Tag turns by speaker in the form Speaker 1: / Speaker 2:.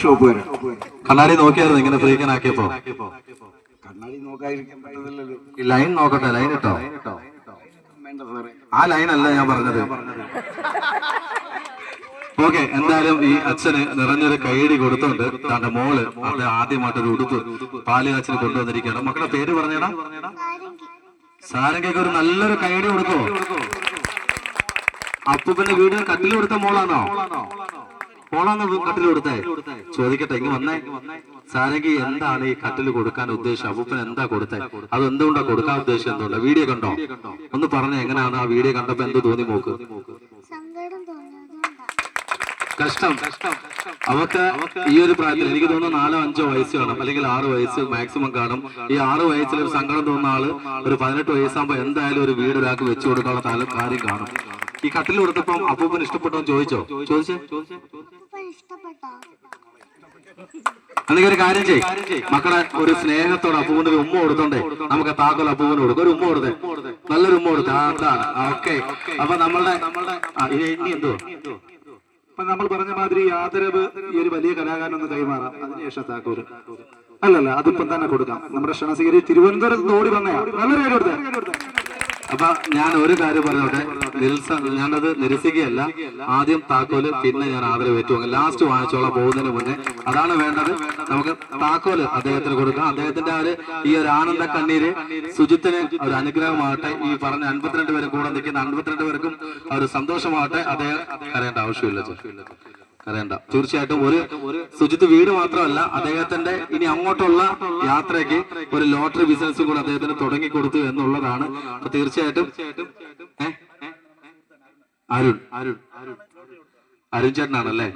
Speaker 1: Shop വരാം.
Speaker 2: കണ്ണാടി നോക്കിയായിരുന്നു ഇങ്ങനെ ഫ്രീക്കനാക്കിയപ്പോ.
Speaker 1: കണ്ണാടി നോക്കാതിരിക്കാൻ പറ്റത്തില്ലല്ലോ.
Speaker 2: ഈ ലൈൻ നോക്കട്ടെ, ലൈൻ ഇട്ടോ.
Speaker 1: വേണ്ട സാറേ,
Speaker 2: ആ ലൈൻ അല്ല ഞാൻ പറഞ്ഞത്. ഓക്കെ, എന്തായാലും ഈ അച്ഛന് നിറഞ്ഞൊരു കൈയടി കൊടുത്തോണ്ട് തന്റെ മോള് അത് ആദ്യമായിട്ടൊരു ഉടുപ്പ് പാല് കാച്ചിന് കൊണ്ടുവന്നിരിക്കുകയാണ്. മക്കളുടെ പേര് പറഞ്ഞേടാ. സാരംഗയ്ക്ക് ഒരു നല്ലൊരു കൈയടി കൊടുക്കോ. അപ്പൂപ്പന്റെ വീട് കട്ടിൽ കൊടുത്ത മോളാണോ? മോളാണോ കട്ടിൽ കൊടുത്തേ? ചോദിക്കട്ടെ, ഇങ്ങ് വന്നേ. സാരംഗി എന്താണ് ഈ കട്ടിൽ കൊടുക്കാൻ ഉദ്ദേശം? അപ്പൂപ്പൻ എന്താ കൊടുത്തേ? അത് എന്തുകൊണ്ടാ കൊടുക്കാൻ ഉദ്ദേശം? എന്തുകൊണ്ടാ? വീഡിയോ കണ്ടോ? ഒന്ന് പറഞ്ഞേ, എങ്ങനെയാണ് ആ വീഡിയോ കണ്ടപ്പോ എന്ത് തോന്നി മോക്ക്? കഷ്ടം. അവക്ക് ഈ ഒരു പ്രായത്തിൽ എനിക്ക് തോന്നുന്നു 4-5 വയസ്സ് കാണും, അല്ലെങ്കിൽ 6 വയസ്സ് മാക്സിമം കാണും. ഈ 6 വയസ്സിൽ ഒരു സങ്കടം തോന്നുന്ന ആള് ഒരു 18 വയസ്സാകുമ്പോ എന്തായാലും ഒരു വീട് ഒരാൾക്ക് വെച്ചു കൊടുക്കാനുള്ള കാര്യം കാണും. ഈ കട്ടിൽ കൊടുത്തപ്പം അപ്പൂപ്പൻ ഇഷ്ടപ്പെട്ടോ ചോദിച്ചോ? ചോദിച്ചേ. അല്ലെങ്കിൽ ഒരു കാര്യം ചെയ്യ്, മക്കളെ ഒരു സ്നേഹത്തോടെ അപ്പൂവിന്റെ ഒരു ഉമ്മ കൊടുത്തോണ്ടേ നമുക്ക് താക്കോൽ അപ്പൂവിന് കൊടുക്കും. ഒരു ഉമ്മ കൊടുത്തേ, നല്ലൊരു ഉമ്മ കൊടുത്തേ. അതാണ് ഓക്കെ. അപ്പൊ നമ്മളുടെ ഇനി എന്തോ
Speaker 1: അപ്പൊ നമ്മൾ പറഞ്ഞ മാതിരി ആദരവ് ഈ ഒരു വലിയ കലാകാരനൊന്ന് കൈമാറാം. അതിനുശേഷം താക്കൂര് അല്ലല്ല, അതിപ്പം തന്നെ കൊടുക്കാം. നമ്മുടെ ക്ഷണസ്വീകരി തിരുവനന്തപുരത്ത് ഓടി വന്നയാ. നല്ലൊരു കാര്യം കൊടുത്തേ.
Speaker 2: അപ്പൊ ഞാൻ ഒരു കാര്യം പറഞ്ഞോട്ടെ, ഞാനത് നിരസിക്കുകയല്ല. ആദ്യം താക്കോല്, പിന്നെ ഞാൻ ആദരവ് ഏറ്റുവാങ്ങും. ലാസ്റ്റ് വാങ്ങിച്ചോളാം പോകുന്നതിന് മുന്നേ. അതാണ് വേണ്ടത്. നമുക്ക് താക്കോല് അദ്ദേഹത്തിന് കൊടുക്കാം. അദ്ദേഹത്തിന്റെ ഈ ഒരു ആനന്ദ കണ്ണീര് സുജിത്തിന് ഒരു അനുഗ്രഹമാകട്ടെ. ഈ പറഞ്ഞ 52 പേര് കൂടെ നിൽക്കുന്ന 52 പേർക്കും ഒരു സന്തോഷമാകട്ടെ. അദ്ദേഹം കരയേണ്ട ആവശ്യമില്ല, കരയണ്ട. തീർച്ചയായിട്ടും ഒരു സുജിത്ത് വീട് മാത്രമല്ല, അദ്ദേഹത്തിന്റെ ഇനി അങ്ങോട്ടുള്ള യാത്രയ്ക്ക് ഒരു ലോട്ടറി ബിസിനസ് കൂടെ അദ്ദേഹത്തിന് തുടങ്ങി കൊടുത്തു എന്നുള്ളതാണ്. അപ്പൊ തീർച്ചയായിട്ടും അരുൺ ചേട്ടനാണല്ലേ?